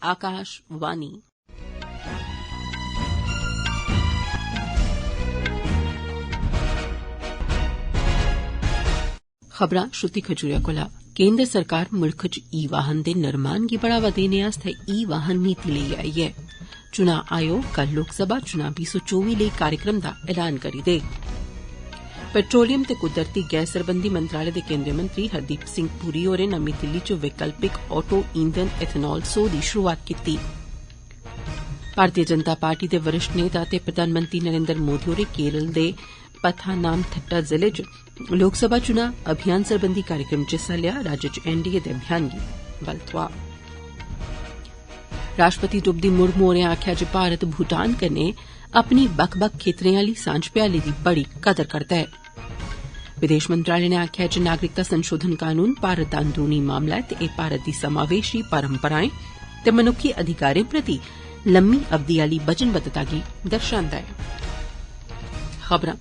आकाशवाणी। खबरां श्रुति खजूरिया कोला। केंद्र सरकार मुल्ख च ई वाहन दे निर्माण गी बढ़ावा देने आस्तै ई वाहन नीति लेई आई ऐ। चुनां आयोग कल लोकसभा चुनां 2024 लेई कार्यक्रम दा ऐलान करी देग। पेट्रोलियम ते कुदरती गैस सरबंधी मंत्रालय दे केंद्रीय मंत्री हरदीप सिंह पुरी होरें नमीं दिल्ली च वैकल्पिक ऑटो ईंधन एथेनॉल 100 दी शुरूआत कीती। भारतीय जनता पार्टी दे वरिष्ठ नेता ते प्रधानमंत्री नरेंद्र मोदी होरें केरल दे पथानामथिट्टा जिले च लोकसभा चुनां अभियान सरबंधी कार्यक्रम च हिस्सा लेआ। राज्य च एनडीए दे अभियान गी बल थ्होआ। राष्ट्रपति द्रौपदी मुर्मू होरें आखेआ जे भारत भूटान कन्नै अपनी बक्ख बक्ख खेत्तरें आली सांझ भ्याली दी बड़ी कदर करदा ऐ। विदेश मंत्रालय नै आखेआ जे नागरिकता संशोधन कानून भारत दा अंदरूनी मामला ऐ ते एह् भारत दी समावेशी परंपराएं ते मनुक्खी अधिकारें प्रति लम्मी अवधि आली वचनबद्धता गी दर्शांदा ऐ। खबरां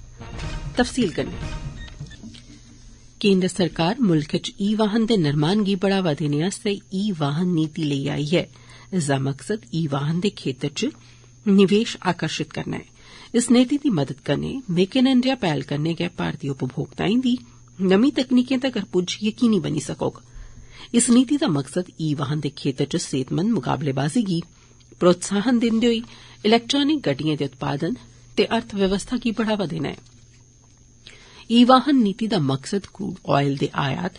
तफसील कन्नै। केंद्र सरकार मुल्ख च ई वाहन दे निर्माण गी बढ़ावा देने आस्तै ई वाहन नीति लेई आई ऐ। इसदा मकसद ई वाहन दे खेतर च निवेश आकर्षित करना ऐ। इस नीति दी मदद कन्नै मेक इन इंडिया पैहल कन्नै गै भारतीय उपभोक्ताएं दी नमीं तकनीकें तगर पुज्ज यकीनी बनी सकोग। इस नीति दा मकसद ई वाहन दे खेतर च सेहतमंद मुकाबलेबाजी गी प्रोत्साहन दिंदे होई इलैक्ट्रानिक गड्डिएं दे उत्पादन ते अर्थव्यवस्था गी बढ़ावा देना ऐ। ई वाहन नीति दा मकसद क्रूड ऑयल दे आयात,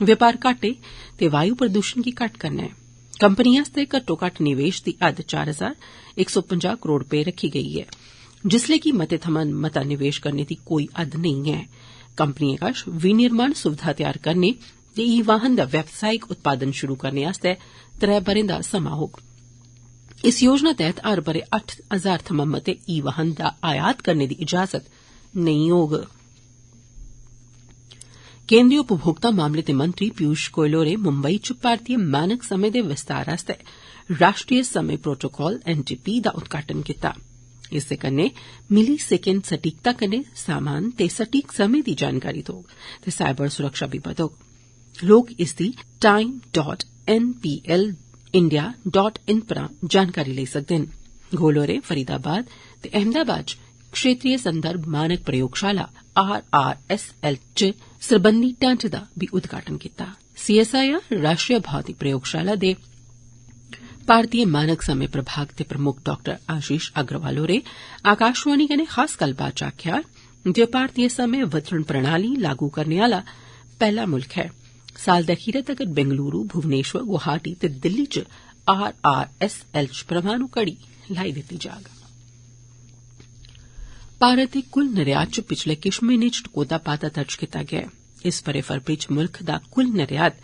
व्यापार घाटे ते वायु प्रदूषण गी घट्ट करना ऐ। कंपनिएं आस्तै घट्टो घट्ट निवेश दी हद 4,150 करोड़ रपे रखी गेई ऐ, जिसलै कि मते थमां मता निवेश करने दी कोई हद नेईं ऐ। कंपनिएं कश विनिर्माण सुविधा तैयार करने ते ई वाहन दा व्यावसायिक उत्पादन शुरू करने आस्तै 3 ब'रें दा समां होग। इस योजना तैहत हर ब'रे 8,000 थमां मते ई वाहन दा आयात करने दी इजाजत नेईं होग। केंद्रीय उपभोक्ता मामले दे मंत्री पीयूष गोयल होरें मुंबई च भारतीय मानक समें दे विस्तार आस्तै राष्ट्रीय समें प्रोटोकॉल एनटीपी दा उद्घाटन कीता। इस दे कन्नै मिली सेकेंड सटीकता कन्नै सामान ते सटीक समें दी जानकारी थ्होग ते साइबर सुरक्षा बी बधोग। लोक इसदी time.nplindia.in परा जानकारी लेई सकदे न। गोयल होरें फरीदाबाद ते अहमदाबाद च क्षेत्रीय संदर्भ मानक प्रयोगशाला RRSL च सरबंधी ढांचे दा बी उद्घाटन कीता। CSIR राष्ट्रीय भौतिक प्रयोगशाला दे भारतीय मानक समें प्रभाग दे प्रमुख डॉ आशीष अग्रवाल होरें आकाशवाणी कन्नै खास गल्लबात च आखेआ जे भारतीय समें वितरण प्रणाली लागू करने आला पैहला मुल्ख ऐ। साल दे खीरै तगर बेंगलुरू, भुवनेश्वर, गुवाहाटी ते दिल्ली च RRSL च परमाणु घड़ी लाई दित्ती जाग। भारत दे कुल निर्यात च पिछले किश म्हीनें च टकोह्दा बाद्दा दर्ज कीता गेआ ऐ। इस ब'रे फरवरी च मुल्ख दा कुल निर्यात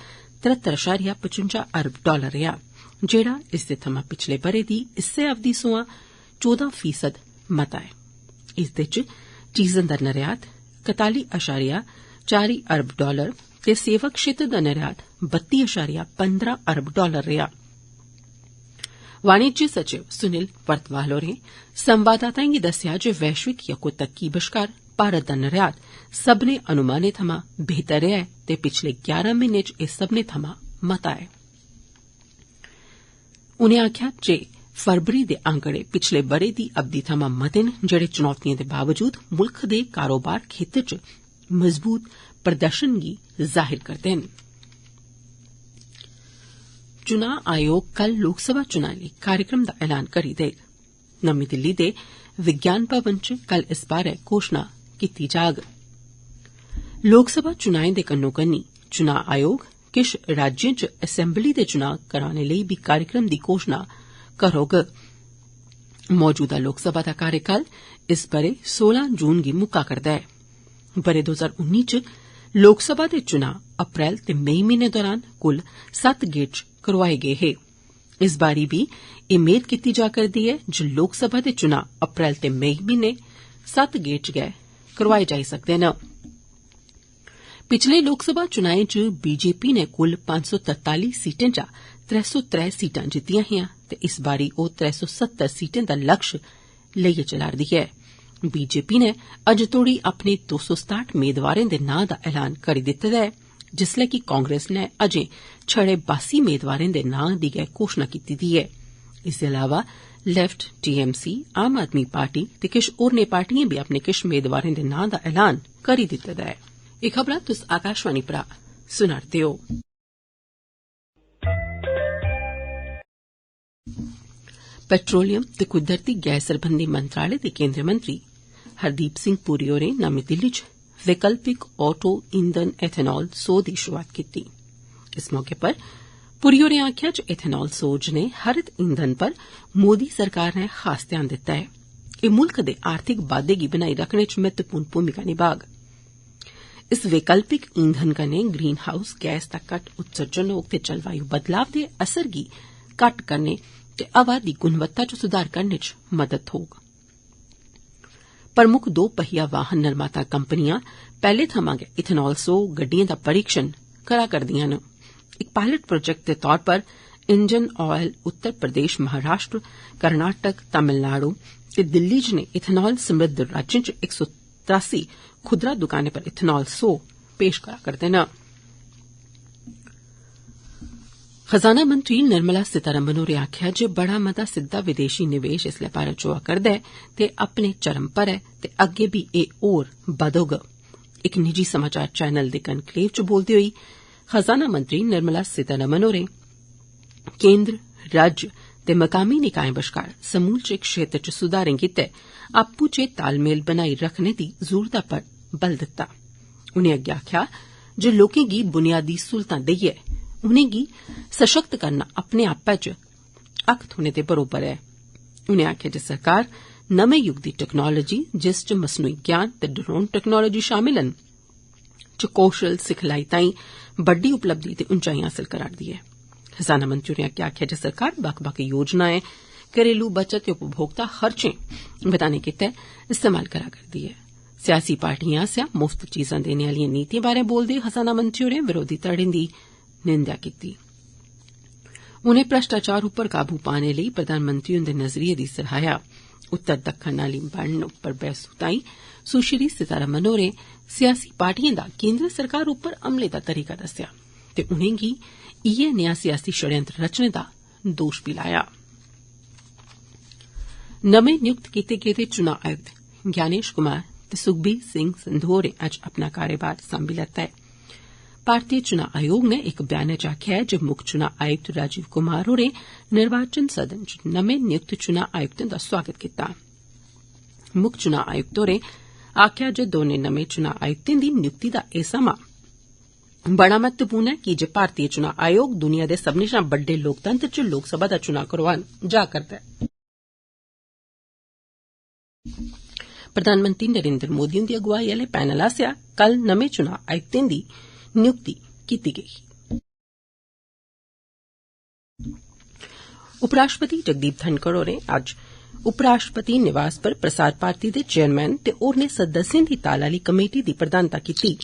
73.55 अरब डॉलर रेहा, जेड़ा इसदे थमां पिछले ब'रे दी इस्सै अवधि सोयां 14% मता ऐ। इसदे च चीजें दा निर्यात 41.4 अरब डॉलर ते सेवा क्षेत्र दा निर्यात 32.15 अरब डॉलर रेहा। वाणिज्य सचिव सुनील वर्तवाल होरें संवाददाताएं गी दस्सेआ जे वैश्विक यकोतक्की बश्कार भारत दा निर्यात सब्बने अनुमानें थमां बेहतर रेहा ऐ ते पिछले 11 म्हीनें च एह् सब्बने थमां मता ऐ। उनें आखेआ जे फरवरी दे आंकड़े पिछले ब'रे दी अवधि थमां मते न, जेह्ड़े चुनौतिएं दे बावजूद मुल्ख दे कारोबार खेत्तर च मजबूत प्रदर्शन गी जाहिर करदे न। चुनां आयोग कल लोकसभा चुनां लेई कार्यक्रम दा ऐलान करी देग। नमीं दिल्ली दे विज्ञान भवन च कल इस बारै घोषणा कीती जाग। लोकसभा चुनाएं दे कन्नो कन्नी चुनां आयोग किश राज्यें च असैम्बली दे चुनां कराने लेई बी कार्यक्रम दी घोषणा करोग। मौजूदा लोकसभा दा कार्यकाल इस ब'रे 16 जून गी मुक्का करदा ऐ। ब'रे 2019 च लोकसभा दे चुनां अप्रैल ते मई म्हीने दौरान कुल 7 गेड़ च करोआए गे हे। इस बारी बी एह् मेद कीती जा करदी ऐ जे लोकसभा दे चुनां अप्रैल ते मई म्हीने 7 गेड़ च गै करोआए जाई सकदे न। पिछले लोकसभा चुनाएं च बीजेपी नै कुल 543 सीटें चा 303 सीटां जित्तियां हियां ते इस बारी ओह् 370 सीटें दा लक्ष्य लेइयै चला'रदी ऐ। बीजेपी नै अज्ज तोड़ी अपने 267 मेदवारें दे नां दा ऐलान करी दित्ते दा ऐ, जिसलै कि कांग्रेस नै अजें छड़े 82 मेदवारें दे नां दी गै घोषणा कीती दी ऐ। इसदे अलावा लेफ्ट, टीएमसी, आम आदमी पार्टी ते किश होरनें पार्टिएं बी अपने किश मेदवारें दे नां दा ऐलान करी दित्ते दा ऐ। एह खबरां तुस आकाशवाणी परा सुना'रदे ओ। पेट्रोलियम ते कुदरती गैस सरबंधी मंत्रालय दे केंद्रीय मंत्री हरदीप सिंह पुरी होरें नमीं दिल्ली च वैकल्पिक ऑटो ईंधन एथेनॉल सौ दी शुरूआत कीती। इस मौके पर पुरी होरें आखेआ जे एथेनॉल सौ जनेह हरित ईंधन पर मोदी सरकार नै खास ध्यान दित्ता ऐ। एह मुल्ख दे आर्थिक बाद्दे गी बनाई रखने च महत्वपूर्ण भूमिका निभाग। इस वैकल्पिक ईंधन कन्नै ग्रीन हाउस गैस दा घट्ट उत्सर्जन होग ते जलवायु बदलाव दे असर गी घट्ट करने ते हवा दी गुणवत्ता च सुधार करने च मदद थ्होग। प्रमुख दो पहिया वाहन निर्माता कंपनियां पैहले थमां गै इथेनॉल सौ गड्डिएं दा परीक्षण करा करदियां न। इक पायलट प्रोजेक्ट दे तौर पर इंजन ऑयल उत्तर प्रदेश, महाराष्ट्र, कर्नाटक, तमिलनाडु ते दिल्ली जनेह इथेनॉल समृद्ध राज्यें च 183 खुदरा दुकानें पर इथेनॉल सौ पेश करा करदे न। खजाना मंत्री निर्मला सीतारमण होरें आखेआ जे बड़ा मता सिद्दा विदेशी निवेश इसलै भारत च होआ करदा ऐ ते अपने चरम पर ऐ ते अग्गै बी एह होर बधोग। इक निजी समाचार चैनल दे कनक्लेव च बोलदे होई खजाना मंत्री निर्मला सीतारमण होरें केंद्र, राज्य ते मकामी निकाएं बश्कार समूलचे क्षेत्र च सुधारें गितै आपूं चै तालमेल बनाई रखने दी जरूरता पर बल दित्ता। उनें अग्गै आखेआ जे लोकें गी बुनियादी सहूलतां देइयै उनेंगी सशक्त करना अपने आपै च हक थ्होने दे बरोबर ऐ। उनें आखेआ जे सरकार नमें युग दी टैक्नोलोजी जिस च मसनूई ज्ञान ते ड्रोन टैक्नोलोजी शामिल न च कौशल सिखलाई ताईं बड्डी उपलब्धि ते ऊंचाई हासल करा'रदी ऐ। खजाना मंत्री होरें अग्गै आखेआ जे सरकार बक्ख बक्ख योजनाएं घरेलू बचत ते उपभोक्ता खर्चें बधाने गितै इस्तेमाल करा करदी ऐ। सियासी पार्टिएं आसेआ मुफ्त चीजां देने आलिएं नीतिएं बारै बोलदे खजाना मंत्री होरें विरोधी धड़ें दी निंदेआ कीती। उनें भ्रष्टाचार उप्पर काबू पाने लेई प्रधानमंत्री हुंदे नजरिये दी सराहेआ। उत्तर दक्खन आली बंड उप्पर बैह्सू ताईं सुश्री सीतारमण होरें सियासी पार्टिएं दा केंद्र सरकार उप्पर हमले दा तरीका दस्सेआ ते उनेंगी इयै नेहा सियासी षडयंत्र रचने दा दोश बी लाया। नमें नियुक्त कीते गेदे चुनां आयुक्त ज्ञानेश कुमार ते सुखबीर सिंह संधू होरें अज्ज अपना कार्यभार सांभी लैता ऐ। भारतीय चुनां आयोग नै इक बयानै च आखेआ ऐ जे मुक्ख चुनां आयुक्त राजीव कुमार होरें निर्वाचन सदन च नमें नियुक्त चुनां आयुक्तें दा स्वागत कीता। मुक्ख चुनां आयुक्त होरें आखेआ जे दौनें नमें चुनां आयुक्तें दी नियुक्ति दा एह समां बड़ा महत्वपूर्ण ऐ की जे भारतीय चुनां आयोग दुनिया दे सब्बनें शा बड्डे लोकतंत्र च लोकसभा दा चुनां करोआन जा करदा ऐ। प्रधानमंत्री नरेन्द्र मोदी हुंदी अगुवाई आले पैनल आसेआ कल नमें चुनां आयुक्तें दी नियुक्ति कीती गेई। उपराष्ट्रपति जगदीप धनखड़ होरें अज्ज उपराष्ट्रपति निवास पर प्रसार भारती दे चेयरमैन ते होरनें सदस्यें दी ताल आली कमेटी दी प्रधानता कीती।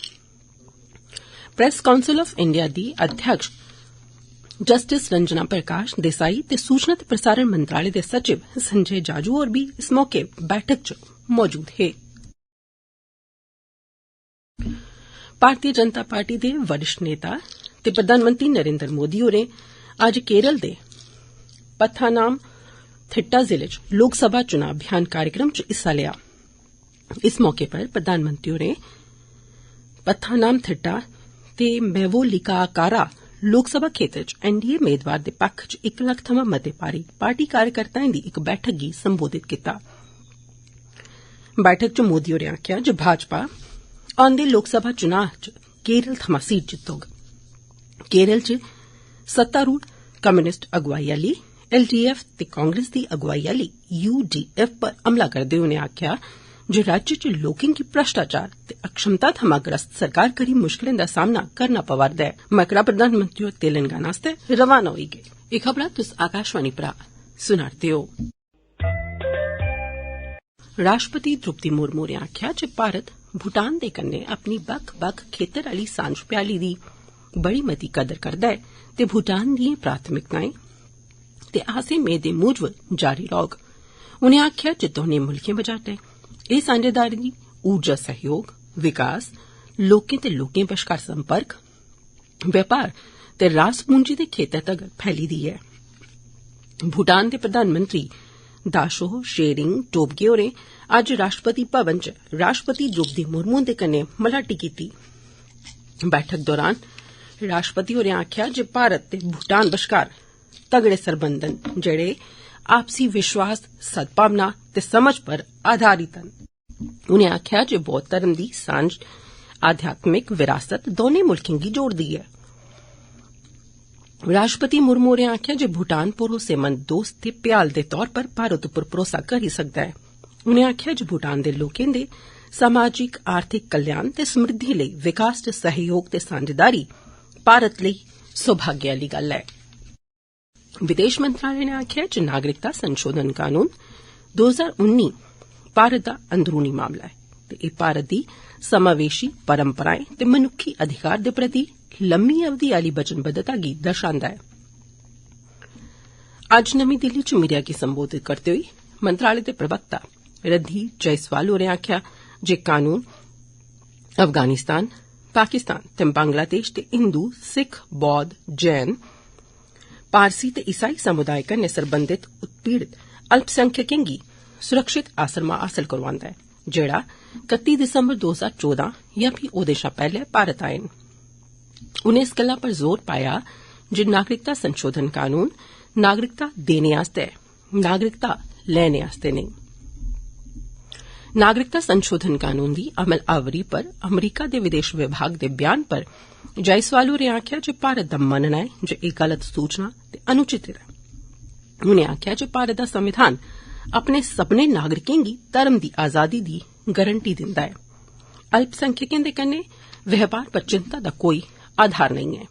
प्रेस काउंसिल ऑफ इंडिया दी अध्यक्ष जस्टिस रंजना प्रकाश देसाई ते सूचना ते प्रसारण मंत्रालय दे सचिव संजय जाजू होर बी इस मौके बैठक च मौजूद हे। भारतीय जनता पार्टी दे वरिष्ठ नेता ते प्रधानमंत्री नरेन्द्र मोदी होरें अज्ज केरल दे पत्थानामथिट्टा जिले च लोकसभा चुनां अभियान कार्यक्रम च हिस्सा लेआ। इस मौके पर प्रधानमंत्री होरें पत्थानामथिट्टा ते मेवोलिकाकारा लोकसभा क्षेत्र च एनडीए मेदवार दे पक्ख च 1 लक्ख थमां मते पार्टी कार्यकर्ताएं दी इक बैठक गी संबोधित कीता। बैठक च मोदी होरें आखेआ जे भाजपा औंदे लोकसभा चुनां च केरल थमां सीट जित्तोग। केरल च सत्तारूढ़ कम्युनिस्ट अगुवाई आली एलडीएफ ते कांग्रेस दी अगुवाई आली यूडीएफ पर हमला करदे होई उनें आखेआ जे राज्य च लोकें गी भ्रष्टाचार ते अक्षमता थमां ग्रस्त सरकार करी मुश्कलें दा सामना करना पवा'रदा ऐ। मगरा प्रधानमंत्री होर तेलंगाना आस्तै रवाना होई गे। एह खबरां तुस आकाशवाणी परा सुना'रदे ओ। राष्ट्रपति द्रौपदी मुर्मू होरें आखेआ जे भारत भूटान दे कन्नै अपनी बक्ख बक्ख खेतर आली सांझ भ्याली दी बड़ी मती कदर करदा ऐ ते भूटान दिएं प्राथमिकताएं ते आसें मेदें मूजब जारी रौह्ग। उनें आखेआ जे दौनें मुल्खें बजाटै एह् सांझेदारी ऊर्जा सहयोग, विकास, लोकें ते लोकें बश्कार संपर्क, व्यापार ते रास पूंजी दे खेतर तगर फैली दी ऐ। भूटान दे प्रधानमंत्री दाशो शेरिंग टोबगे होरें अज्ज राष्ट्रपति भवन च राष्ट्रपति द्रौपदी मुर्मू हुन्दे कन्नै मलाटी कीती। बैठक दौरान राष्ट्रपति होरें आक्खेआ जे भारत ते भूटान बश्कार तगड़े सरबंध न जेड़े आपसी विश्वास, सद्भावना ते समझ पर आधारित न। उनें आक्खेआ जे बौद्ध धर्म दी सांझ आध्यात्मिक विरासत दौनें मुल्खें गी जोड़दी ऐ। राष्ट्रपति मुर्मू होरें आक्खेआ जे भूटान भरोसेमंद दोस्त ते भ्याल दे तौर पर भारत उप्पर भरोसा करी सकदा ऐ। उनें आक्खेआ जे भूटान दे लोकें दे समाजिक आर्थिक कल्याण ते समृद्धि लेई विकास च सहयोग ते सांझेदारी भारत लेई सौभाग्य आली गल्ल ऐ। विदेश मंत्रालय ने आक्खेआ जे नागरिकता संशोधन कानून 2019 भारत दा अंदरूनी मामला ऐ ते एह् भारत दी समावेशी परंपराएं ते मनुक्खी अधिकार दे प्रति लम्मी अवधि आली वचनबद्धता गी दर्शांदा ऐ। अज्ज नमीं दिल्ली च मीडिया गी संबोधित करदे होई मंत्रालय दे प्रवक्ता रणधीर जयसवाल होरें आक्खेआ जे कानून अफगानिस्तान, पाकिस्तान ते बांग्लादेश दे हिंदू, सिख, बौद्ध, जैन, पारसी ते ईसाई समुदाय कन्नै सरबंधित उत्पीड़ित अल्पसंख्यकें गी सुरक्षित आसरमा हासल करोआंदा ऐ जेड़ा 31 दिसंबर 2014 या फ्ही ओदे शा पैहले भारत आए न। उनें इस गल्ला पर जोर पाया जे नागरिकता संशोधन कानून नागरिकता देने आस्तै नागरिकता लैने आस्तै नेईं। नागरिकता संशोधन कानून दी अमल आवरी पर अमरीका दे विदेश विभाग दे बयान पर जायसवाल होरें आक्खेआ जे भारत दा मनना ऐ जे एह् गलत सूचना ते अनुचित ऐ। उनें आक्खेआ जे भारत दा संविधान अपने सब्बने नागरिकें गी धर्म दी आजादी दी गारंटी दिंदा ऐ। अल्पसंख्यकें दे कन्नै व्यवहार पर चिंता दा कोई आधार नेईं ऐ।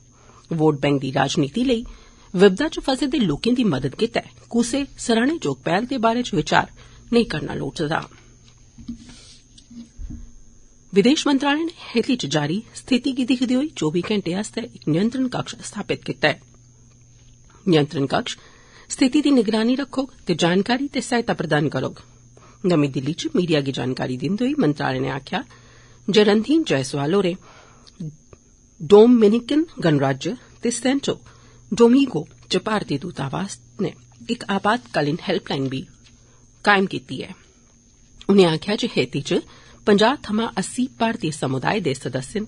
वोट बैंक दी राजनीति लेई विपदा च फसे दे लोकें दी मदद गितै कुसै सराहनेजोग पैह्ल दे बारे च विचार नेईं करना लोड़चदा। विदेश मंत्रालय ने हेली च जारी स्थिति गी दिक्खदे होई 24 घैंटे आस्तै इक नियंत्रण कक्ष स्थापित कीता ऐ। नियंत्रण कक्ष स्थिति दी निगरानी रक्खोग ते जानकारी ते सहायता प्रदान करोग। नमीं दिल्ली च मीडिया गी जानकारी दिंदे होई मंत्रालय ने आक्खेआ जे रणधीर जयसवाल होरें डोमिनिकन गणराज्य ते सेंटो डोमिंगो च भारतीय दूतावास ने इक आपातकालीन हेल्पलाइन बी कायम कीती ऐ। उनें आक्खेआ जे हेती च 50 थमां 80 भारतीय समुदाय दे सदस्य न।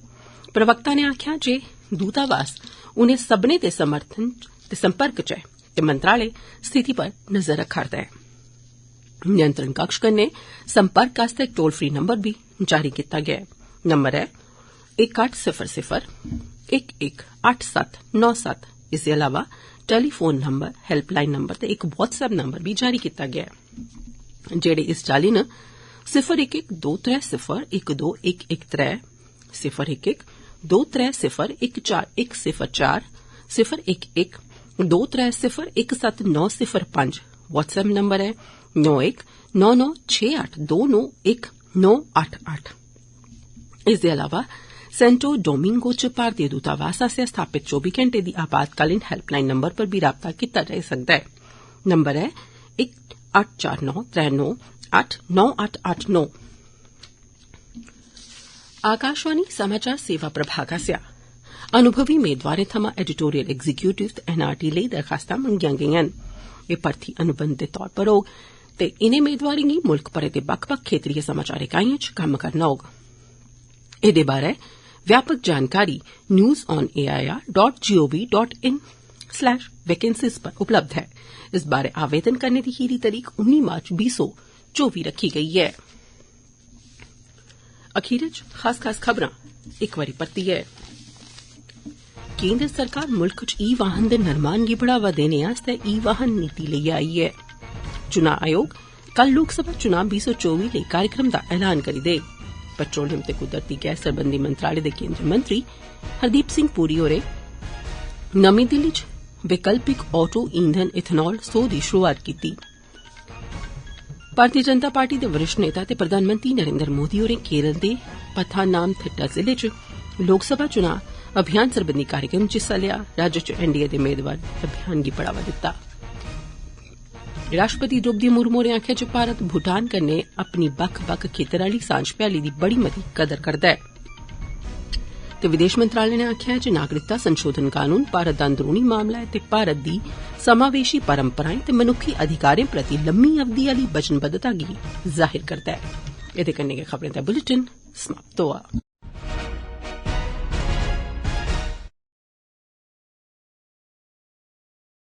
प्रवक्ता ने आक्खेआ जे दूतावास उनें सब्बनें दे समर्थन ते संपर्क च ऐ ते मंत्रालय स्थिति पर नजर रखा'रदा ऐ। नियंत्रण कक्ष कन्नै संपर्क आस्तै इक टोल फ्री नंबर बी जारी कीता गेआ ऐ। नंबर ऐ 1800-118797। इसदे अलावा टेलीफोन नंबर, हेल्पलाइन नंबर ते इक व्हाट्सएप नंबर बी जारी कीता गेआ ऐ जेड़े इस चाल्ली न 01123012113 01123014104 01123017905। व्हाट्सएप नंबर है 919968291988। इसदे अलावा सेंटो डोमिंगो च भारतीय दूतावास आसेआ स्थापित 24 घैंटे दी आपातकालीन हेल्पलाइन नंबर पर भी राबता कीता जाई सकदा है। नंबर है 184939898889। आकाशवाणी समाचार सेवा प्रभाग आसेआ अनुभवी मेदवारें थमां एडिटोरियल एग्जीक्यूटिव ते एनआरटी लेई दरखास्तां मंगियां गेईआं न। एह् भर्थी अनुबंध दे तौर पर होग ते इनें मेदवारें गी मुल्ख भरै दे बक्ख-बक्ख खेत्रीय समाचार इकाइयें च कम्म करना होग। एह्दे बारै व्यापक जानकारी newsonair.gov.in/vacancies पर उपलब्ध है। इस बारै आवेदन करने दी खीरी तरीक 19 मार्च 2024 रखी गेई ऐ। अखीर च खास खबरां इक बारी परतियै। केंद्र सरकार मुल्क च ई वाहन दे निर्माण गी बढ़ावा देने आस्तै ई वाहन नीति लेइयै आई ऐ। चुनां आयोग कल लोकसभा चुनां 2024 लेई कार्यक्रम दा ऐलान करी देग। पेट्रोलियम ते कुदरती गैस सरबंधी मंत्रालय दे केंद्रीय मंत्री हरदीप सिंह पुरी होरें नमीं दिल्ली च वैकल्पिक ऑटो ईंधन इथेनॉल 100 दी शुरुआत कीती। भारतीय जनता पार्टी दे वरिष्ठ नेता ते प्रधानमंत्री नरेंद्र मोदी होरें केरल दे पथानामथिट्टा जिले च लोकसभा चुनां अभियान सरबंधी कार्यक्रम च हिस्सा लेआ। राज्य च एनडीए दे मेदवार अभियान गी बढ़ावा दित्ता। राष्ट्रपति द्रौपदी मुर्मू होरें आखेआ जे भारत भूटान कन्नै अपनी बक्ख-बक्ख खेतर आली सांझ भ्याली दी बड़ी मती कदर करदा ऐ। ते विदेश मंत्रालय नै आखेआ जे नागरिकता संशोधन कानून भारत दा अंदरूनी मामला ऐ ते भारत दी समावेशी परंपराएं ते मनुक्खी अधिकारें प्रति लम्मी अवधि आली वचनबद्धता गी जाहिर करदा ऐ। एदे कन्नै गै खबरें दा बुलेटिन समाप्त होआ।